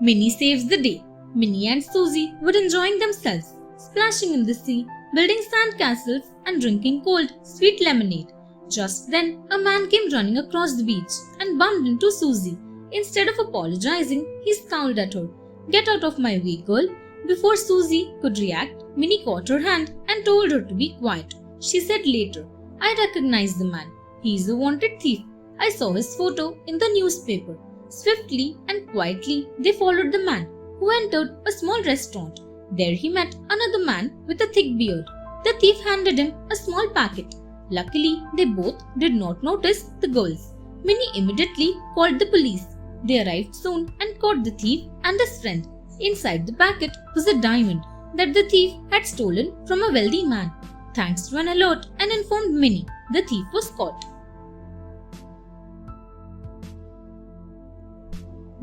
Minnie saves the day. Minnie and Susie were enjoying themselves, splashing in the sea, building sand castles, and drinking cold, sweet lemonade. Just then, a man came running across the beach and bumped into Susie. Instead of apologizing, he scowled at her. "Get out of my way, girl." Before Susie could react, Minnie caught her hand and told her to be quiet. She said later, "I recognize the man. He is a wanted thief. I saw his photo in the newspaper." Swiftly and quietly, they followed the man, who entered a small restaurant. There he met another man with a thick beard. The thief handed him a small packet. Luckily, they both did not notice the girls. Minnie immediately called the police. They arrived soon and caught the thief and his friend. Inside the packet was a diamond that the thief had stolen from a wealthy man. Thanks to an alert and informed Minnie, the thief was caught.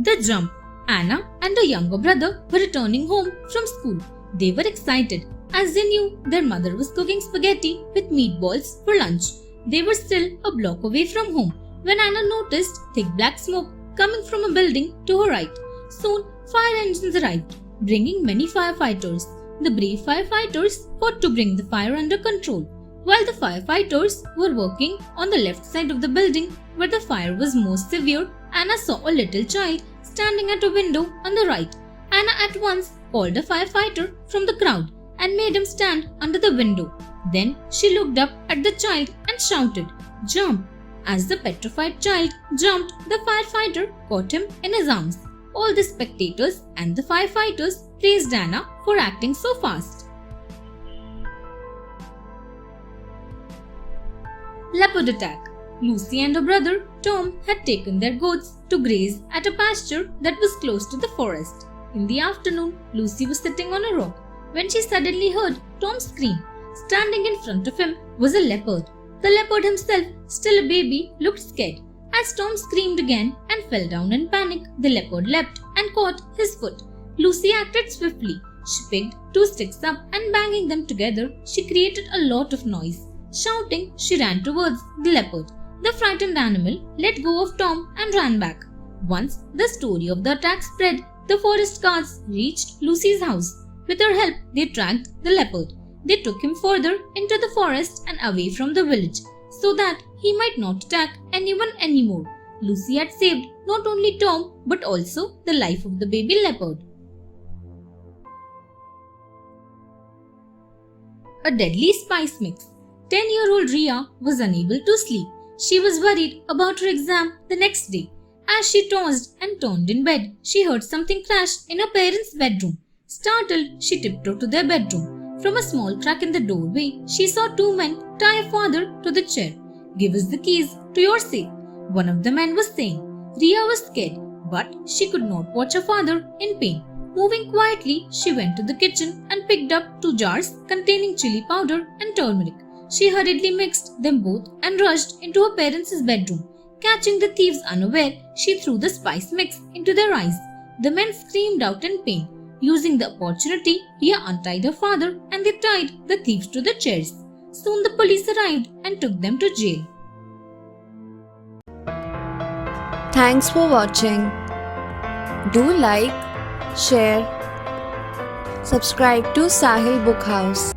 The Jump. Anna and her younger brother were returning home from school. They were excited as they knew their mother was cooking spaghetti with meatballs for lunch. They were still a block away from home when Anna noticed thick black smoke coming from a building to her right. Soon, fire engines arrived, bringing many firefighters. The brave firefighters fought to bring the fire under control. While the firefighters were working on the left side of the building where the fire was most severe, Anna saw a little child standing at a window on the right. Anna at once called a firefighter from the crowd and made him stand under the window. Then she looked up at the child and shouted, "Jump!" As the petrified child jumped, the firefighter caught him in his arms. All the spectators and the firefighters praised Anna for acting so fast. Leopard attack. Lucy and her brother Tom had taken their goats to graze at a pasture that was close to the forest. In the afternoon, Lucy was sitting on a rock when she suddenly heard Tom scream. Standing in front of him was a leopard. The leopard himself, still a baby, looked scared. As Tom screamed again and fell down in panic, the leopard leapt and caught his foot. Lucy acted swiftly. She picked two sticks up and banging them together, she created a lot of noise. Shouting, she ran towards the leopard. The frightened animal let go of Tom and ran back. Once the story of the attack spread, the forest guards reached Lucy's house. With her help, they tracked the leopard. They took him further into the forest and away from the village so that he might not attack anyone anymore. Lucy had saved not only Tom but also the life of the baby leopard. A deadly spice mix. 10-year-old Ria was unable to sleep. She was worried about her exam the next day. As she tossed and turned in bed, she heard something crash in her parents' bedroom. Startled, she tiptoed to their bedroom. From a small crack in the doorway, she saw two men tie her father to the chair. "Give us the keys to your safe," one of the men was saying. Ria was scared, but she could not watch her father in pain. Moving quietly, she went to the kitchen and picked up 2 jars containing chili powder and turmeric. She hurriedly mixed them both and rushed into her parents' bedroom. Catching the thieves unaware, she threw the spice mix into their eyes. The men screamed out in pain. Using the opportunity, Ria untied her father and they tied the thieves to the chairs. Soon the police arrived and took them to jail. Thanks for watching. Do like, share, subscribe to Sahil Book House.